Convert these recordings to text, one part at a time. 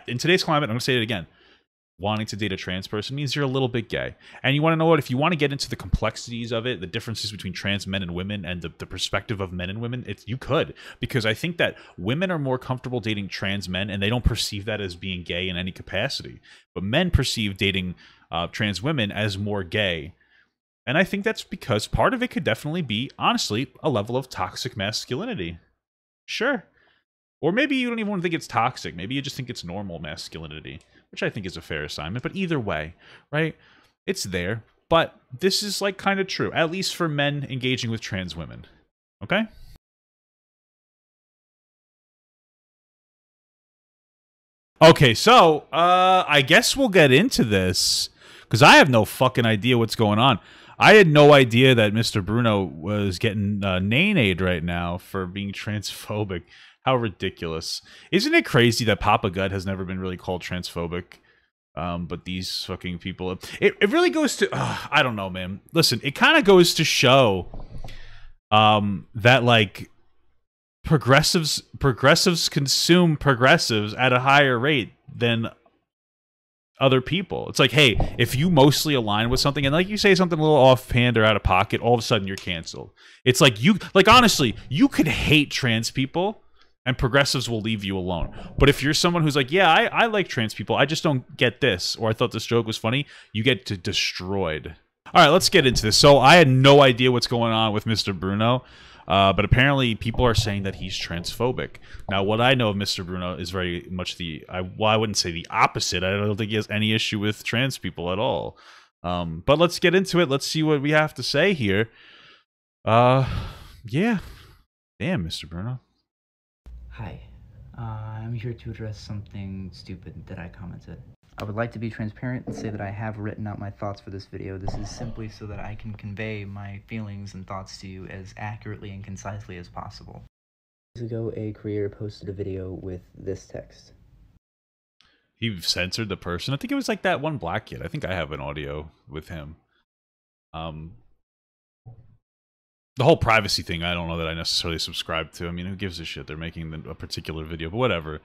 in today's climate, I'm going to say it again. Wanting to date a trans person means you're a little bit gay. And you want to know what? If you want to get into the complexities of it, the differences between trans men and women, and the perspective of men and women, you could. Because I think that women are more comfortable dating trans men, and they don't perceive that as being gay in any capacity. But men perceive dating trans women as more gay. And I think that's because part of it could definitely be, honestly, a level of toxic masculinity. Sure. Or maybe you don't even want to think it's toxic. Maybe you just think it's normal masculinity, which I think is a fair assignment. But either way, right? It's there. But this is like kind of true, at least for men engaging with trans women. Okay? Okay, so I guess we'll get into this because I have no fucking idea what's going on. I had no idea that Mr. Bruno was getting nay-nayed right now for being transphobic. How ridiculous. Isn't it crazy that Papa Gut has never been really called transphobic? But these fucking people... It really goes to... I don't know, man. Listen, it kind of goes to show that, like, progressives consume progressives at a higher rate than other people. It's like, hey, if you mostly align with something and like you say something a little offhand or out of pocket, all of a sudden you're canceled. It's like honestly, you could hate trans people and progressives will leave you alone. But if you're someone who's like, yeah, I like trans people, I just don't get this, or I thought this joke was funny, you get destroyed. All right, let's get into this. So I had no idea what's going on with Mr. Bruno. But apparently people are saying that he's transphobic. Now, what I know of Mr. Bruno is very much well, I wouldn't say the opposite. I don't think he has any issue with trans people at all. But let's get into it. Let's see what we have to say here. Yeah. Damn, Mr. Bruno. Hi. I'm here to address something stupid that I commented. I would like to be transparent and say that I have written out my thoughts for this video. This is simply so that I can convey my feelings and thoughts to you as accurately and concisely as possible. Years ago, a creator posted a video with this text. He censored the person. I think it was like that one black kid. I think I have an audio with him. The whole privacy thing, I don't know that I necessarily subscribe to. I mean, who gives a shit? They're making a particular video, but whatever.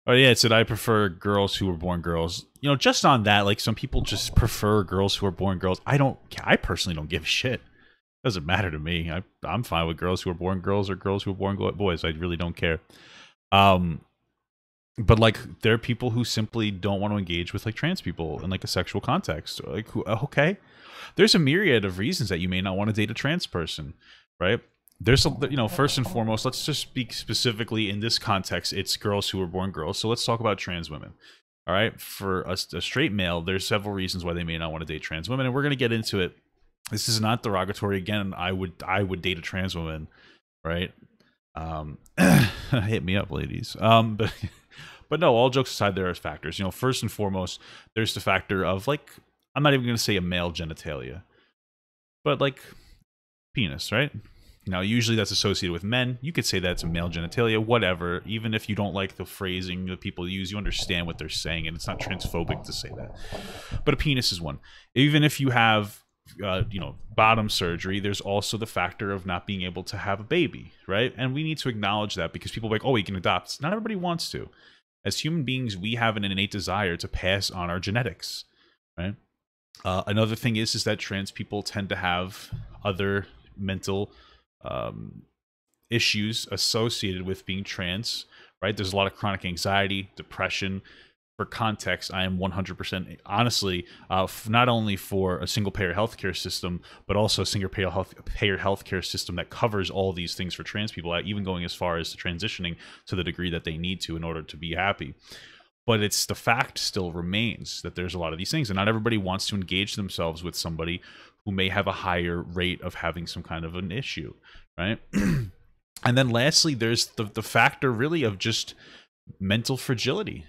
Oh yeah, it said I prefer girls who were born girls. You know, just on that, like some people just prefer girls who are born girls. I personally don't give a shit. Doesn't matter to me. I'm fine with girls who are born girls or girls who are born boys. I really don't care. But like there are people who simply don't want to engage with like trans people in like a sexual context. Like okay, there's a myriad of reasons that you may not want to date a trans person, right? There's first and foremost, let's just speak specifically in this context. It's girls who were born girls. So let's talk about trans women. All right. For a straight male, there's several reasons why they may not want to date trans women. And we're going to get into it. This is not derogatory. Again, I would date a trans woman. Right. Hit me up, ladies. But no, all jokes aside, there are factors. You know, first and foremost, there's the factor of like, I'm not even going to say a male genitalia, but like penis, right? Now, usually that's associated with men. You could say that's a male genitalia, whatever. Even if you don't like the phrasing that people use, you understand what they're saying, and it's not transphobic to say that. But a penis is one. Even if you have, bottom surgery, there's also the factor of not being able to have a baby, right? And we need to acknowledge that because people are like, oh, you can adopt. Not everybody wants to. As human beings, we have an innate desire to pass on our genetics, right? Another thing is that trans people tend to have other mental issues associated with being trans, right? There's a lot of chronic anxiety, depression. For context, I am 100% honestly, not only for a single payer healthcare system, but also a single payer healthcare system that covers all these things for trans people, even going as far as transitioning to the degree that they need to in order to be happy. But it's the fact still remains that there's a lot of these things, and not everybody wants to engage themselves with somebody who may have a higher rate of having some kind of an issue, right? And then lastly, there's the factor really of just mental fragility.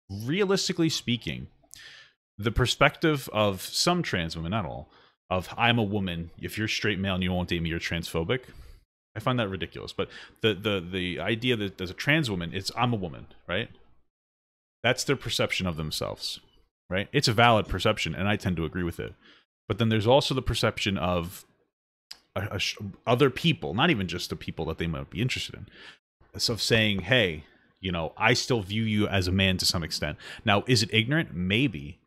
Realistically speaking, the perspective of some trans women, not all, of I'm a woman, if you're straight male and you won't date me, you're transphobic. I find that ridiculous. But the idea that there's a trans woman, it's I'm a woman, right? That's their perception of themselves, right? It's a valid perception, and I tend to agree with it. But then there's also the perception of other people, not even just the people that they might be interested in, of saying, hey, You know, I still view you as a man to some extent. Now, is it ignorant? Maybe.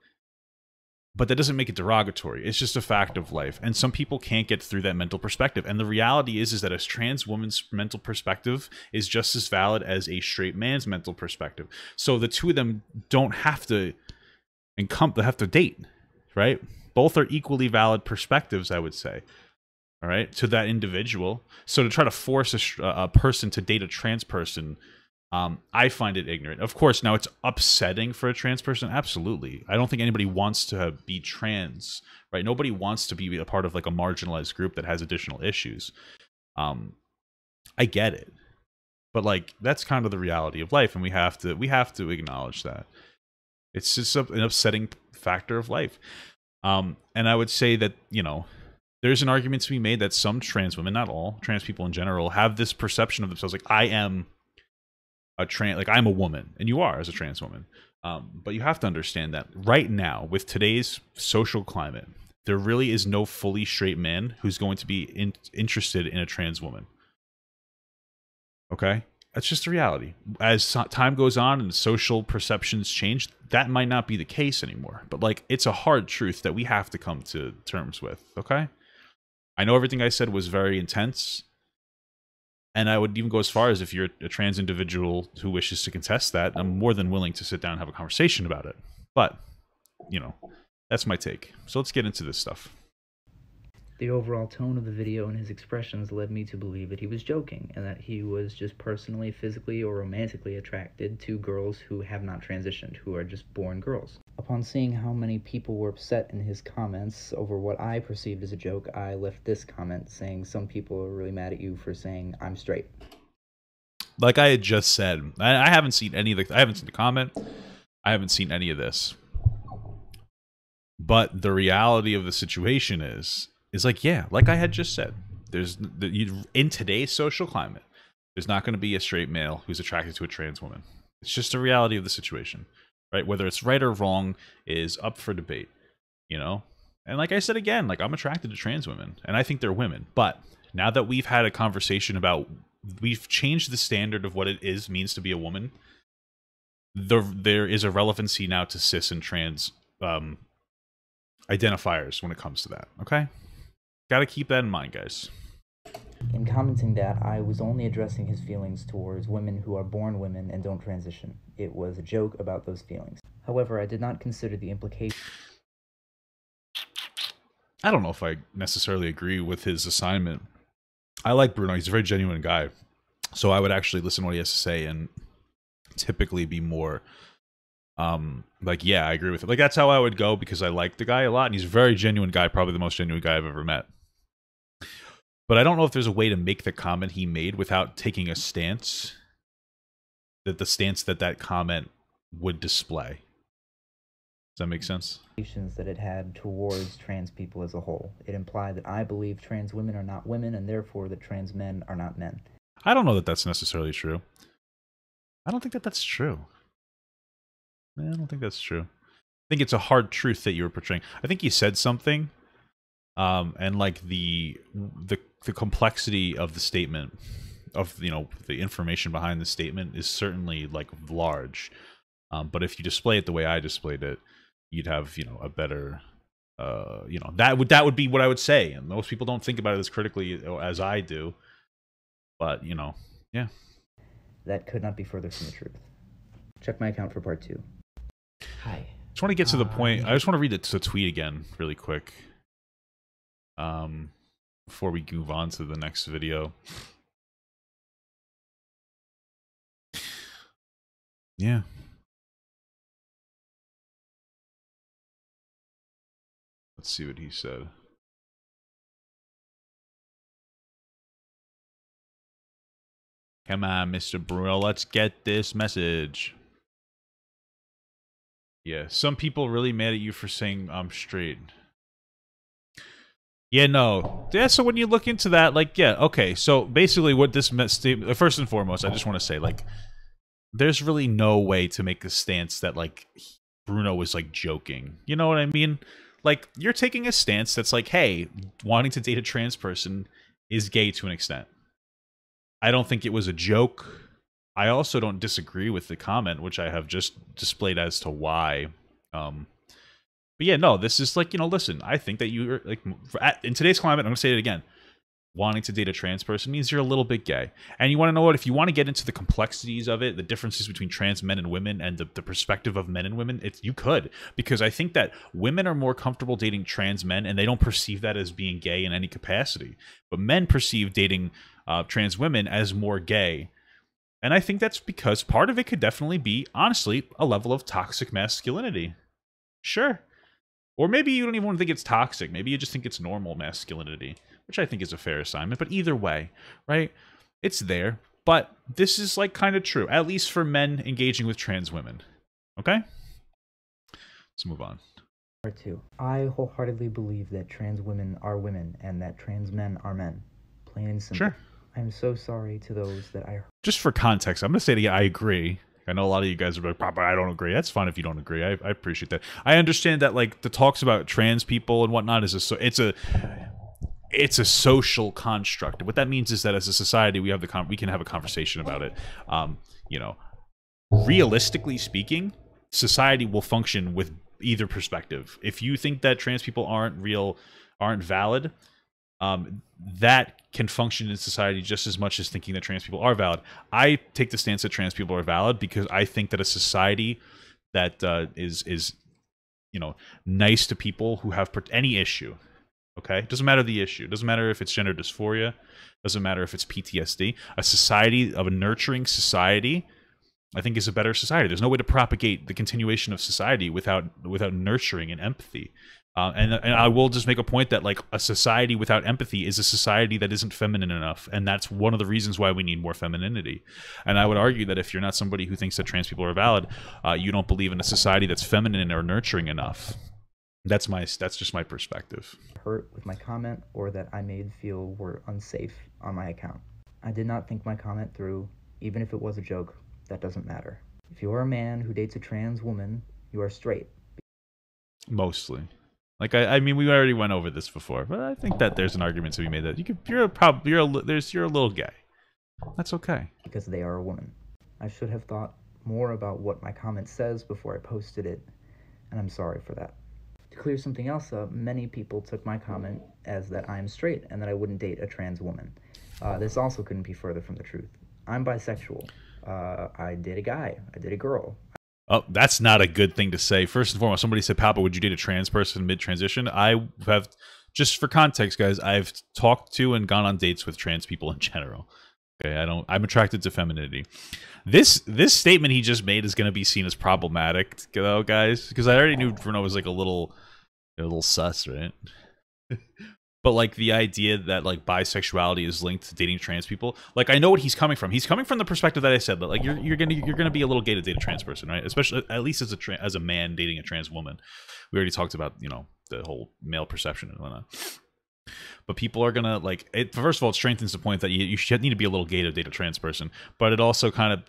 But that doesn't make it derogatory. It's just a fact of life. And some people can't get through that mental perspective. And the reality is that a trans woman's mental perspective is just as valid as a straight man's mental perspective. So the two of them don't have to date, right? Both are equally valid perspectives, I would say. All right, to that individual. So to try to force a person to date a trans person, I find it ignorant. Of course, now it's upsetting for a trans person. Absolutely. I don't think anybody wants to be trans, right? Nobody wants to be a part of like a marginalized group that has additional issues. I get it. But like, that's kind of the reality of life, and we have to acknowledge that. It's just an upsetting factor of life. And I would say that, you know, there's an argument to be made that some trans women, not all, trans people in general, have this perception of themselves like, I am I'm a woman, and you are as a trans woman. But you have to understand that right now, with today's social climate, there really is no fully straight man who's going to be interested in a trans woman. Okay? That's just the reality. As time goes on and social perceptions change, that might not be the case anymore. But like, it's a hard truth that we have to come to terms with. Okay? I know everything I said was very intense, and I would even go as far as, if you're a trans individual who wishes to contest that, I'm more than willing to sit down and have a conversation about it. But, you know, that's my take. So let's get into this stuff. The overall tone of the video and his expressions led me to believe that he was joking, and that he was just personally, physically, or romantically attracted to girls who have not transitioned, who are just born girls. Upon seeing how many people were upset in his comments over what I perceived as a joke, I left this comment saying, some people are really mad at you for saying I'm straight. Like I had just said, I haven't seen any of the, I haven't seen the comment, I haven't seen any of this. But the reality of the situation is like, yeah, like I had just said, in today's social climate, there's not going to be a straight male who's attracted to a trans woman. It's just the reality of the situation, right? Whether it's right or wrong is up for debate, you know? And like I said again, like, I'm attracted to trans women, and I think they're women. But now that we've had a conversation about, we've changed the standard of what it means to be a woman, there is a relevancy now to cis and trans identifiers when it comes to that, okay? Got to keep that in mind, guys. In commenting that, I was only addressing his feelings towards women who are born women and don't transition. It was a joke about those feelings. However, I did not consider the implication. I don't know if I necessarily agree with his assignment. I like Bruno. He's a very genuine guy. So I would actually listen to what he has to say and typically be more like, yeah, I agree with it. Like, that's how I would go, because I like the guy a lot, and he's a very genuine guy, probably the most genuine guy I've ever met. But I don't know if there's a way to make the comment he made without taking a stance, the stance that comment would display. Does that make sense? That it had towards trans people as a whole. It implied that I believe trans women are not women, and therefore that trans men are not men. I don't know that that's necessarily true. I don't think that that's true. I don't think that's true. I think it's a hard truth that you were portraying. I think you said something, and like the complexity of the statement, of, you know, the information behind the statement is certainly like large. But if you display it the way I displayed it, you'd have, you know, a better, you know, that would be what I would say. And most people don't think about it as critically as I do. But, you know, yeah. That could not be further from the truth. Check my account for part 2. Hi. I just want to get to the point. I just want to read the tweet again really quick. Before we move on to the next video. Yeah. Let's see what he said. Come on, Mr. Bruno, let's get this message. Yeah, some people really mad at you for saying I'm straight. Yeah, no. Yeah, so when you look into that, like, yeah, okay. So basically what this statement, first and foremost, I just want to say, like, there's really no way to make a stance that, like, Bruno was, like, joking. You know what I mean? Like, you're taking a stance that's like, hey, wanting to date a trans person is gay to an extent. I don't think it was a joke. I also don't disagree with the comment, which I have just displayed as to why. But yeah, no, this is like, listen, I think that you're like, in today's climate, I'm gonna say it again, wanting to date a trans person means you're a little bit gay. And you want to know what? If you want to get into the complexities of it, the differences between trans men and women, and the perspective of men and women, you could. Because I think that women are more comfortable dating trans men, and they don't perceive that as being gay in any capacity. But men perceive dating trans women as more gay. And I think that's because part of it could definitely be, honestly, a level of toxic masculinity. Sure. Or maybe you don't even think it's toxic. Maybe you just think it's normal masculinity, which I think is a fair assignment. But either way, right? It's there. But this is like kind of true, at least for men engaging with trans women. Okay? Let's move on. Part 2. I wholeheartedly believe that trans women are women and that trans men are men. Plain and simple. Sure. I'm so sorry to those that I hurt. Just for context, I'm going to say it again, I agree. I know a lot of you guys are like, Papa, I don't agree. That's fine if you don't agree. I appreciate that. I understand that, like, the talks about trans people and whatnot is it's a social construct. What that means is that as a society, we can have a conversation about it. Realistically speaking, society will function with either perspective. If you think that trans people aren't valid, that can function in society just as much as thinking that trans people are valid. I take the stance that trans people are valid because I think that a society that is nice to people who have any issue, okay? Doesn't matter the issue. Doesn't matter if it's gender dysphoria. Doesn't matter if it's PTSD. A society of a nurturing society, I think, is a better society. There's no way to propagate the continuation of society without nurturing and empathy. And I will just make a point that, like, a society without empathy is a society that isn't feminine enough, and that's one of the reasons why we need more femininity. And I would argue that if you're not somebody who thinks that trans people are valid, you don't believe in a society that's feminine or nurturing enough. That's just my perspective. Hurt with my comment, or that I made feel were unsafe on my account. I did not think my comment through, even if it was a joke. That doesn't matter. If you are a man who dates a trans woman, you are straight. Mostly. Like, I mean, we already went over this before, but I think that there's an argument to be made that you're a little gay. That's okay. Because they are a woman. I should have thought more about what my comment says before I posted it, and I'm sorry for that. To clear something else up, many people took my comment as that I'm straight and that I wouldn't date a trans woman. This also couldn't be further from the truth. I'm bisexual. I date a guy. I date a girl. Oh, that's not a good thing to say. First and foremost, somebody said, Papa, would you date a trans person mid-transition? I have, just for context, guys, I've talked to and gone on dates with trans people in general. Okay, I'm attracted to femininity. This statement he just made is going to be seen as problematic, though, guys, because I already knew Bruno was like a little sus, right? But, like, the idea that, like, bisexuality is linked to dating trans people, like, I know what he's coming from. He's coming from the perspective that I said, that, like, you're gonna be a little gay to date a trans person, right? Especially, at least as a man dating a trans woman. We already talked about, the whole male perception and whatnot. But people are gonna, like, first of all, it strengthens the point that you should need to be a little gay to date a trans person. But it also kind of,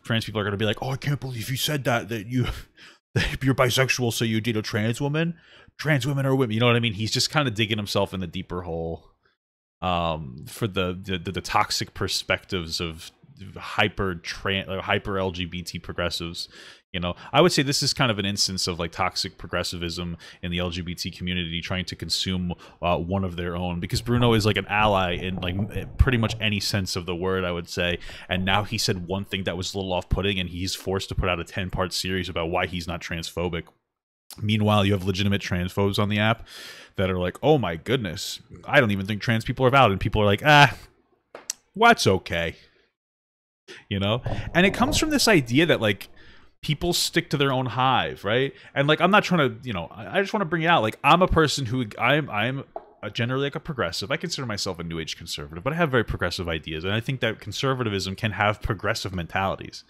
trans people are gonna be like, oh, I can't believe you said that you're bisexual, so you date a trans woman. Trans women are women, you know what I mean? He's just kind of digging himself in the deeper hole for the toxic perspectives of hyper LGBT progressives. I would say this is kind of an instance of, like, toxic progressivism in the LGBT community trying to consume one of their own, because Bruno is like an ally in, like, pretty much any sense of the word, I would say. And now he said one thing that was a little off-putting, and he's forced to put out a 10-part series about why he's not transphobic. Meanwhile, you have legitimate transphobes on the app that are like, oh my goodness, I don't even think trans people are valid. And people are like, what's okay? And it comes from this idea that, like, people stick to their own hive, right? And, like, I'm not trying to, I just want to bring it out. Like, I'm a person who, I'm generally, like, a progressive. I consider myself a new age conservative, but I have very progressive ideas. And I think that conservatism can have progressive mentalities.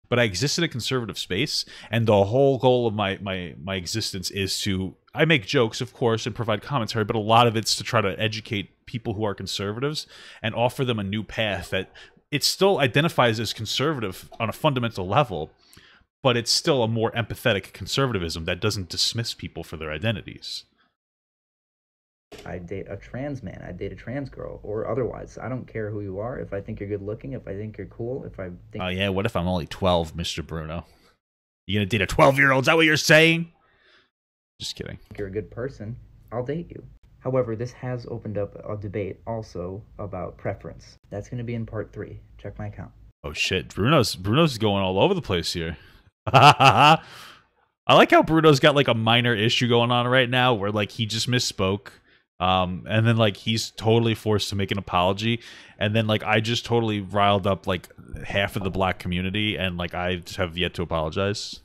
But I exist in a conservative space, and the whole goal of my existence is to, I make jokes, of course, and provide commentary, but a lot of it's to try to educate people who are conservatives and offer them a new path that it still identifies as conservative on a fundamental level, but it's still a more empathetic conservatism that doesn't dismiss people for their identities. I'd date a trans man. I'd date a trans girl, or otherwise. I don't care who you are. If I think you're good looking, if I think you're cool, if I think... Oh, yeah, what if I'm only 12, Mr. Bruno? You gonna date a 12-year-old? Is that what you're saying? Just kidding. If you're a good person, I'll date you. However, this has opened up a debate also about preference. That's going to be in part 3. Check my account. Oh, shit. Bruno's going all over the place here. I like how Bruno's got, like, a minor issue going on right now where, like, he just misspoke. And then, like, he's totally forced to make an apology. And then, like, I just totally riled up, like, half of the black community. And, like, I have yet to apologize.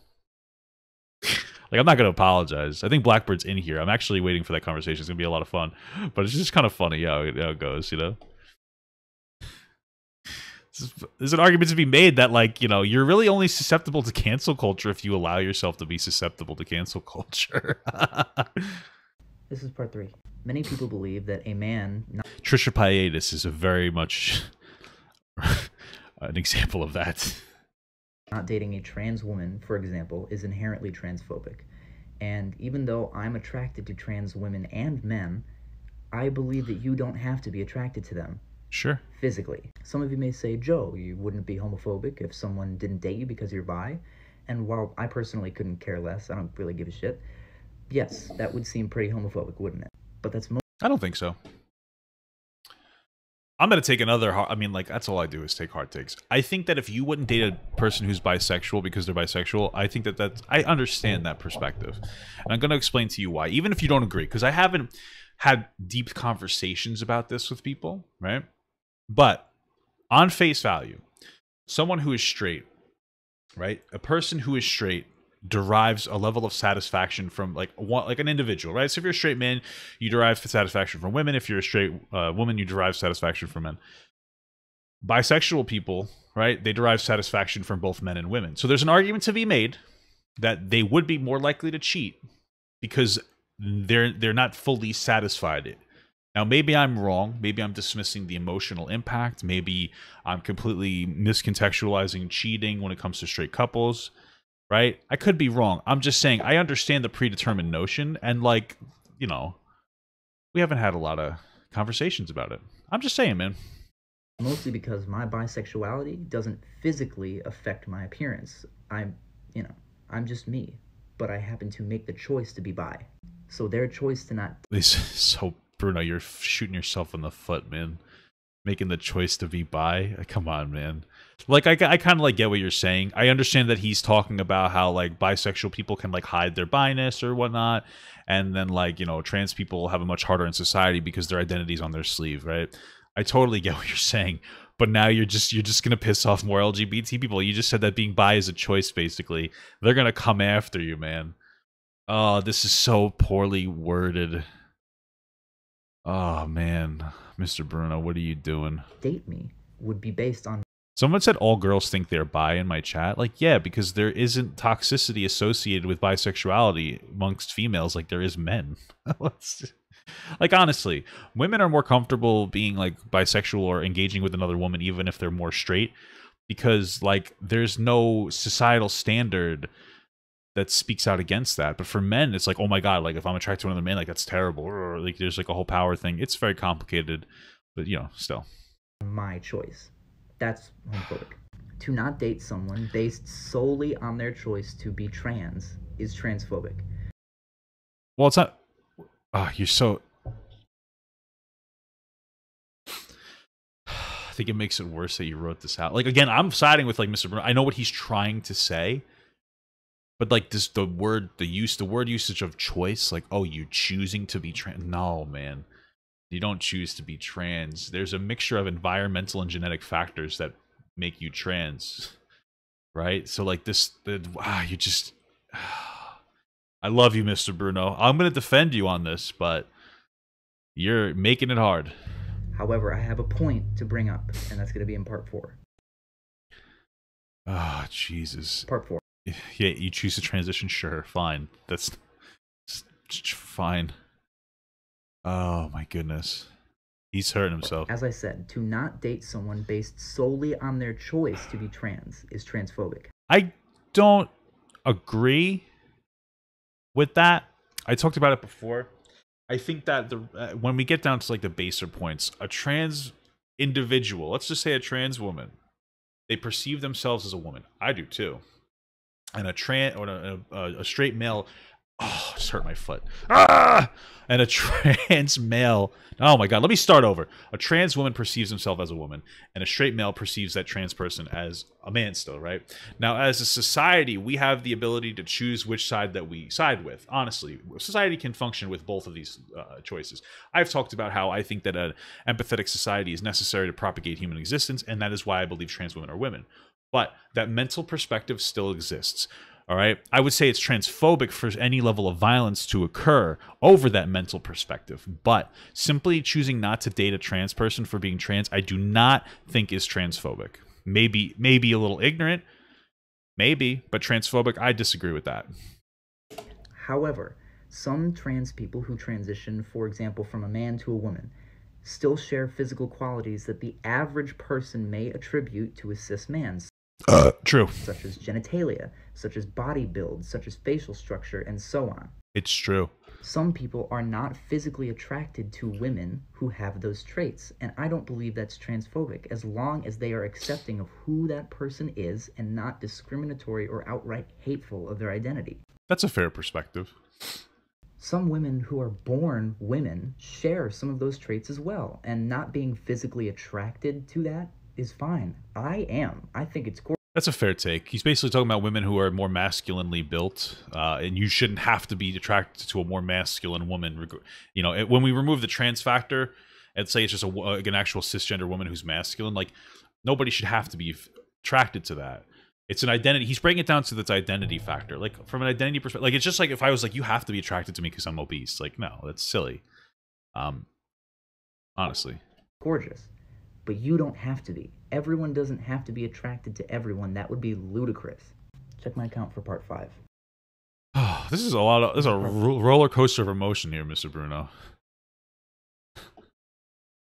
Like, I'm not going to apologize. I think Blackbird's in here. I'm actually waiting for that conversation. It's going to be a lot of fun. But it's just kind of funny how it goes, you know? There's an argument to be made that, like, you know, you're really only susceptible to cancel culture if you allow yourself to be susceptible to cancel culture. This is part 3. Many people believe that a man... Trisha Paytas is a very much an example of that. Not dating a trans woman, for example, is inherently transphobic. And even though I'm attracted to trans women and men, I believe that you don't have to be attracted to them. Sure. Physically. Some of you may say, Joe, you wouldn't be homophobic if someone didn't date you because you're bi. And while I personally couldn't care less, I don't really give a shit. Yes, that would seem pretty homophobic, wouldn't it? But that's... I don't think so. I'm going to take another... I mean, like, that's all I do is take hard takes. I think that if you wouldn't date a person who's bisexual because they're bisexual, I think that that's... I understand that perspective. And I'm going to explain to you why, even if you don't agree, because I haven't had deep conversations about this with people, right? But on face value, someone who is straight, right? A person who is straight derives a level of satisfaction from like an individual, right? So if you're a straight man, you derive satisfaction from women. If you're a straight woman, you derive satisfaction from men. Bisexual people, right? They derive satisfaction from both men and women. So there's an argument to be made that they would be more likely to cheat because they're not fully satisfied. Now, maybe I'm wrong. Maybe I'm dismissing the emotional impact. Maybe I'm completely miscontextualizing cheating when it comes to straight couples. Right? I could be wrong. I'm just saying I understand the predetermined notion, and like, you know, we haven't had a lot of conversations about it. I'm just saying, man. Mostly because my bisexuality doesn't physically affect my appearance. I'm just me, but I happen to make the choice to be bi. So their choice to not... So, Bruno, you're shooting yourself in the foot, man. Making the choice to be bi? Come on, man. Like, I kind of, like, get what you're saying. I understand that he's talking about how, like, bisexual people can, like, hide their bi-ness or whatnot. And then, like, you know, trans people have it much harder in society because their identity's on their sleeve, right? I totally get what you're saying. But now you're just going to piss off more LGBT people. You just said that being bi is a choice, basically. They're going to come after you, man. Oh, this is so poorly worded. Oh, man. Mr. Bruno, what are you doing? Date me would be based on... Someone said all girls think they're bi in my chat. Like, yeah, because there isn't toxicity associated with bisexuality amongst females like there is men. Like, honestly, women are more comfortable being, like, bisexual or engaging with another woman even if they're more straight because, like, there's no societal standard that speaks out against that. But for men, it's like, oh my god, like, if I'm attracted to another man, like, that's terrible. Or, like, there's, like, a whole power thing. It's very complicated, but, you know, still. My choice. That's homophobic. To not date someone based solely on their choice to be trans is transphobic. Well, it's not... Oh, you're so... I think it makes it worse that you wrote this out. Like, again, I'm siding with, like, Mr. Bruno. I know what he's trying to say. But, like, this, the word usage of choice, like, oh, you choosing to be trans. No, man. You don't choose to be trans. There's a mixture of environmental and genetic factors that make you trans. Right? So, like, you just... I love you, Mr. Bruno. I'm going to defend you on this, but you're making it hard. However, I have a point to bring up, and that's going to be in part 4. Oh, Jesus. Part 4. Yeah, you choose to transition? Sure, fine. That's fine. Oh, my goodness. He's hurting himself. As I said, to not date someone based solely on their choice to be trans is transphobic. I don't agree with that. I talked about it before. I think that when we get down to like the baser points, a trans individual, let's just say a trans woman, they perceive themselves as a woman. I do too. And a straight male, oh, just hurt my foot. Ah! And a trans male, oh my god, let me start over. A trans woman perceives himself as a woman, and a straight male perceives that trans person as a man still, right? Now, as a society, we have the ability to choose which side that we side with. Honestly, society can function with both of these choices. I've talked about how I think that an empathetic society is necessary to propagate human existence, and that is why I believe trans women are women. But that mental perspective still exists. All right. I would say it's transphobic for any level of violence to occur over that mental perspective. But simply choosing not to date a trans person for being trans, I do not think is transphobic. Maybe a little ignorant, maybe, but transphobic, I disagree with that. However, some trans people who transition, for example, from a man to a woman, still share physical qualities that the average person may attribute to a cis man. True. Such as genitalia, such as body build, such as facial structure, and so on. It's true. Some people are not physically attracted to women who have those traits, and I don't believe that's transphobic, as long as they are accepting of who that person is and not discriminatory or outright hateful of their identity. That's a fair perspective. Some women who are born women share some of those traits as well, and not being physically attracted to that is fine. I am. I think it's cool. That's a fair take. He's basically talking about women who are more masculinely built, and you shouldn't have to be attracted to a more masculine woman. You know, when we remove the trans factor and say it's just an actual cisgender woman who's masculine, like nobody should have to be attracted to that. It's an identity. He's breaking it down to this identity factor, like from an identity perspective. Like it's just like if I was like, you have to be attracted to me because I'm obese. Like no, that's silly. Honestly, gorgeous. But you don't have to be. Everyone doesn't have to be attracted to everyone. That would be ludicrous. Check my account for part 5. Oh, this is a lot of. There's a roller coaster of emotion here, Mr. Bruno.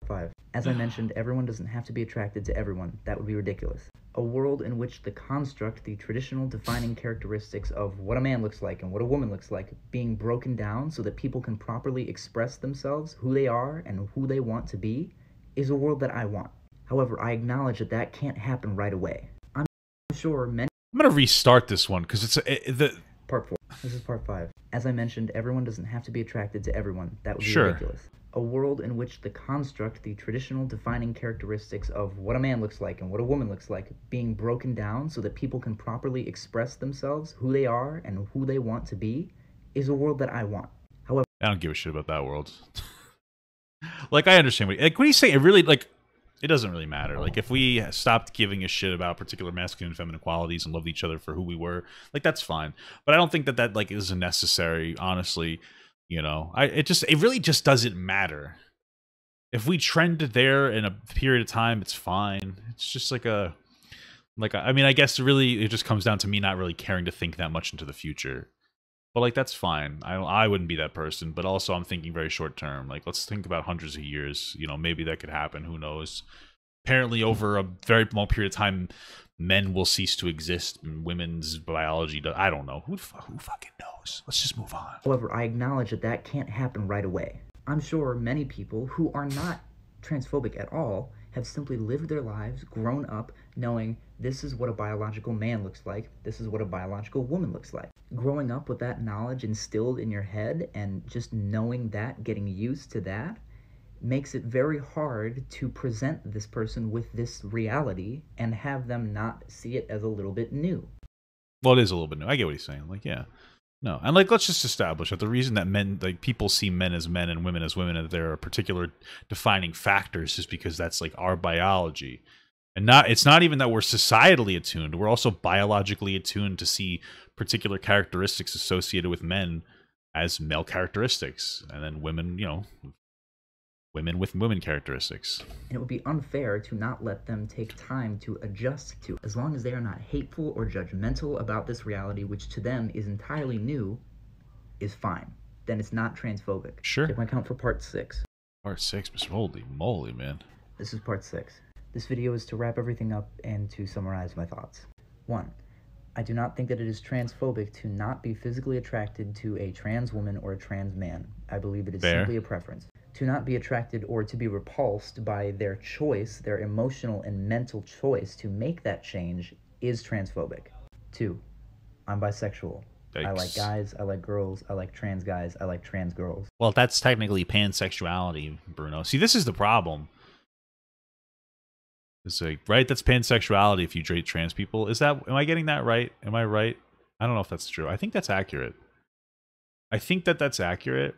5. As I mentioned, everyone doesn't have to be attracted to everyone. That would be ridiculous. A world in which the construct, the traditional defining characteristics of what a man looks like and what a woman looks like, being broken down so that people can properly express themselves, who they are, and who they want to be, is a world that I want. However, I acknowledge that that can't happen right away. I'm sure many... I'm going to restart this one because it's Part 4. This is part 5. As I mentioned, everyone doesn't have to be attracted to everyone. That would be ridiculous. A world in which the construct, the traditional defining characteristics of what a man looks like and what a woman looks like, being broken down so that people can properly express themselves, who they are, and who they want to be, is a world that I want. However... I don't give a shit about that world. Like, I understand what he's saying. It really, like, it doesn't really matter. Like, if we stopped giving a shit about particular masculine and feminine qualities and loved each other for who we were, like, that's fine. But I don't think that that, like, is necessary, honestly. You know, it really just doesn't matter. If we trend there in a period of time, it's fine. It's just I mean, I guess really it just comes down to me not really caring to think that much into the future. But like that's fine. I wouldn't be that person. But also I'm thinking very short term. Like let's think about hundreds of years. You know, maybe that could happen. Who knows? Apparently, over a very long period of time, men will cease to exist. And women's biology. I don't know. Who fucking knows? Let's just move on. However, I acknowledge that that can't happen right away. I'm sure many people who are not transphobic at all have simply lived their lives, grown up, knowing this is what a biological man looks like, this is what a biological woman looks like. Growing up with that knowledge instilled in your head and just knowing that, getting used to that, makes it very hard to present this person with this reality and have them not see it as a little bit new. Well, it is a little bit new. I get what he's saying. Like, yeah. No, and like let's just establish that the reason that men, like people see men as men and women as women, and there are particular defining factors is because that's like our biology, and it's not even that we're societally attuned. We're also biologically attuned to see particular characteristics associated with men as male characteristics, and then women, you know, women with women characteristics. And it would be unfair to not let them take time to adjust to, as long as they are not hateful or judgmental about this reality, which to them is entirely new, is fine. Then it's not transphobic. Sure. Check my count for part 6. Part 6, Mr. Holy moly, man. This is part 6. This video is to wrap everything up and to summarize my thoughts. 1. I do not think that it is transphobic to not be physically attracted to a trans woman or a trans man. I believe it is Fair. simply a preference. To not be attracted or to be repulsed by their choice, their emotional and mental choice to make that change is transphobic. 2. I'm bisexual. Yikes. I like guys, I like girls, I like trans guys, I like trans girls. Well, that's technically pansexuality, Bruno. See, this is the problem. It's like, right? That's pansexuality if you date trans people. Is that, am I getting that right? Am I right? I don't know if that's true. I think that's accurate. I think that that's accurate,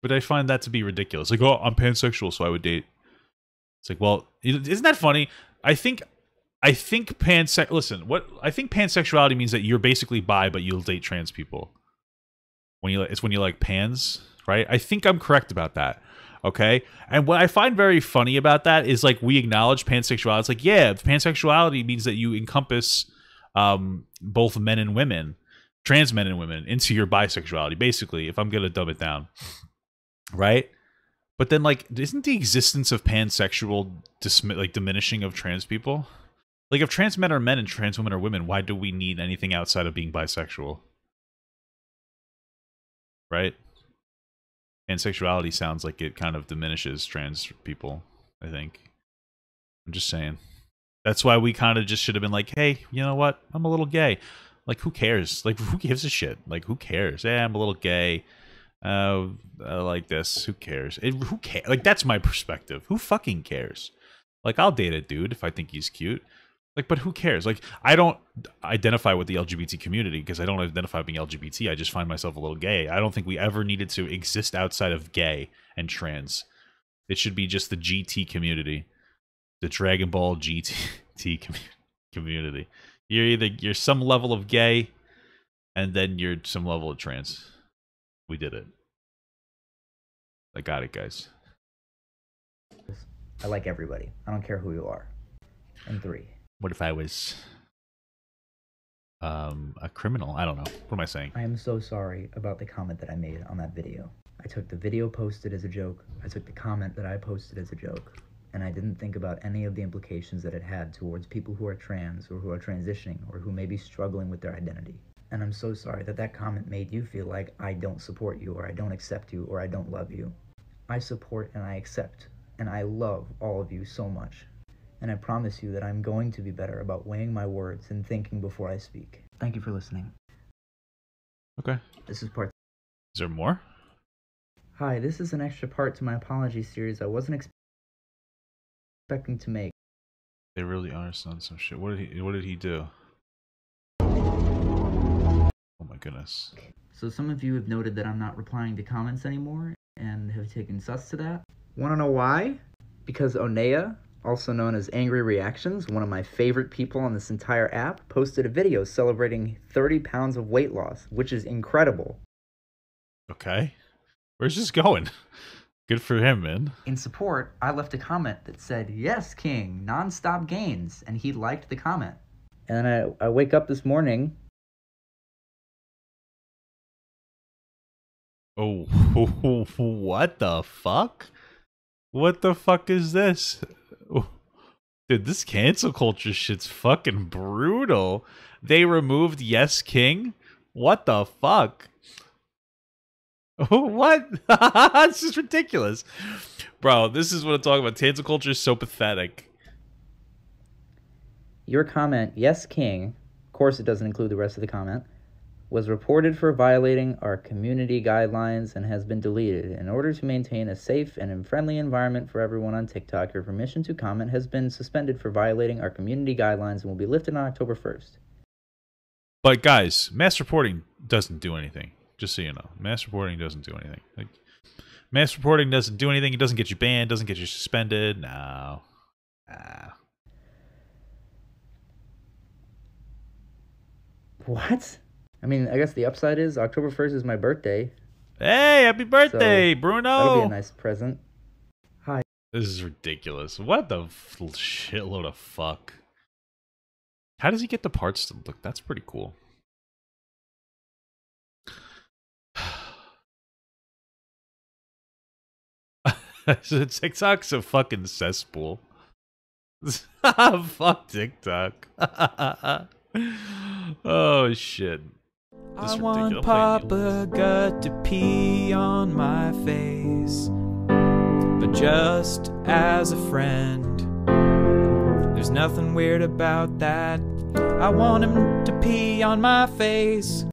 but I find that to be ridiculous. Like, oh, I'm pansexual, so I would date. It's like, well, isn't that funny? I think pansexuality means that you're basically bi, but you'll date trans people. It's when you like pans, right? I think I'm correct about that. Okay, and what I find very funny about that is like we acknowledge pansexuality. It's like, yeah, pansexuality means that you encompass both men and women, trans men and women, into your bisexuality. Basically, if I'm gonna dumb it down, right? But then, like, isn't the existence of pansexual diminishing of trans people? Like, if trans men are men and trans women are women, why do we need anything outside of being bisexual? Right? Pansexuality sounds like it kind of diminishes trans people, I think. I'm just saying. That's why we kind of just should have been like, hey, you know what? I'm a little gay. Like, who cares? Like, who gives a shit? Like, who cares? Yeah, I'm a little gay. I like this. Who cares? Who cares? Like, that's my perspective. Who fucking cares? Like, I'll date a dude if I think he's cute. Like, but who cares? Like, I don't identify with the LGBT community because I don't identify with being LGBT. I just find myself a little gay. I don't think we ever needed to exist outside of gay and trans. It should be just the GT community, the Dragon Ball GT community. You're some level of gay, and then you're some level of trans. We did it. I got it, guys. I like everybody. I don't care who you are. And 3. What if I was a criminal? I don't know. What am I saying? I am so sorry about the comment that I made on that video. I took the video posted as a joke. I took the comment that I posted as a joke. And I didn't think about any of the implications that it had towards people who are trans or who are transitioning or who may be struggling with their identity. And I'm so sorry that that comment made you feel like I don't support you or I don't accept you or I don't love you. I support and I accept and I love all of you so much. And I promise you that I'm going to be better about weighing my words and thinking before I speak. Thank you for listening. Okay. This is part... Is there more? Hi, this is an extra part to my apology series I wasn't expecting to make. They really are on some shit. What did he do? Oh my goodness. So some of you have noted that I'm not replying to comments anymore and have taken sus to that. Want to know why? Because Onea, also known as Angry Reactions, one of my favorite people on this entire app, posted a video celebrating 30 pounds of weight loss, which is incredible. Okay. Where's this going? Good for him, man. In support, I left a comment that said, "Yes, King, non-stop gains," and he liked the comment. And then I wake up this morning. Oh, what the fuck? What the fuck is this? Dude, this cancel culture shit's fucking brutal. They removed Yes King? What the fuck? What? This is ridiculous. Bro, this is what I'm talking about. Cancel culture is so pathetic. Your comment, "Yes King," of course it doesn't include the rest of the comment, was reported for violating our community guidelines and has been deleted. In order to maintain a safe and friendly environment for everyone on TikTok, your permission to comment has been suspended for violating our community guidelines and will be lifted on October 1st. But guys, mass reporting doesn't do anything. Just so you know. Mass reporting doesn't do anything. Like, mass reporting doesn't do anything. It doesn't get you banned, doesn't get you suspended. No. What? I mean, I guess the upside is October 1st is my birthday. Hey, happy birthday, so Bruno! That'll be a nice present. Hi. This is ridiculous. What the shitload of fuck? How does he get the parts to look? That's pretty cool. TikTok's a fucking cesspool. Fuck TikTok. Oh shit. I want Papa Gut to pee on my face, but just as a friend. There's nothing weird about that. I want him to pee on my face.